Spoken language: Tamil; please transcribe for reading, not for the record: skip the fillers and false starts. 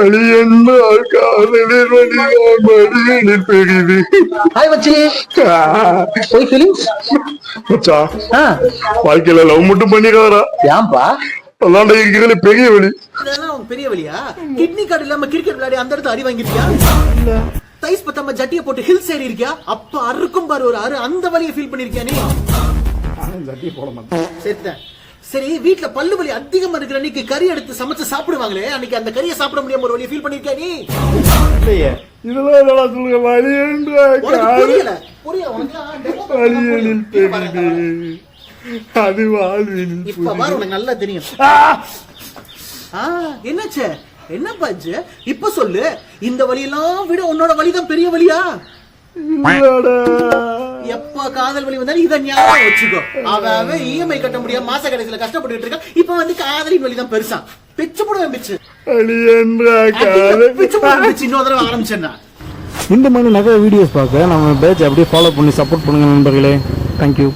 வலி என்றால் காதலில் வலிதான் வலிகளில் பெரிது. ஹாய் மச்சி. போய் ஃபீலிங்ஸ் மச்சான், வாழ்க்கையில லவ் மட்டும் பண்ணிக்காரா? ஏன்பா? அதான்டா இருக்கிறதுல பெரிய வலி. பெரிய வலியா? கிட்னி கார்டு இல்லாம கிரிக்கெட் விளையாடி அந்த இடத்துல அடி வாங்கிருக்கியா? தைஸ் பத்தாம ஜட்டியை போட்டு ஹில்ஸ் ஏறி இருக்கியா? அப்ப அறுக்கும் பாரு ஒரு அரு, அந்த வலியை ஃபீல் பண்ணிருக்கியா நீ? ஜட்டி போட மாட்டேன். சரிதான். சரி, வீட்டுல பல்லு வலி அதிகமா இருக்கிற அன்னைக்கு கறி எடுத்து சமைச்சு சாப்பிடுவாங்களே, அன்னைக்கு அந்த கறியை சாப்பிட முடியாம ஒரு வலியை ஃபீல் பண்ணிருக்கியா நீ? இல்லையே, இதெல்லாம் என்னடா சொல்லுங்க? வலி என்றால் புரியல வலிகளில் பெரிது அது வாழ்வில். இப்ப பாரு, உனக்கு நல்லா தெரியும். என்னாச்சு? என்ன பாச்சு? இப்ப சொல்லு, இந்த வலியெல்லாம் விட உன்னோட வலிதான் பெரிய வலியா? எப்ப காதல் வலி வந்தாலும் இதை ஞாபகம் வச்சுக்கோ. அவன் இஎம்ஐ கட்ட முடியாம மாச கடைசியில கஷ்டப்பட்டு இருக்கான். இப்ப வந்து காதலின் வலிதான் பெருசா. பிச்சு போடுவேன் பிச்சு. இன்னொரு தடவை ஆரம்பிச்சேன்னா. இந்த மாதிரி நிறைய வீடியோஸ் பார்க்க நம்ம பேட்ச் அப்படியே ஃபாலோ பண்ணி சப்போர்ட் பண்ணுங்க நண்பர்களே. தேங்க்யூ.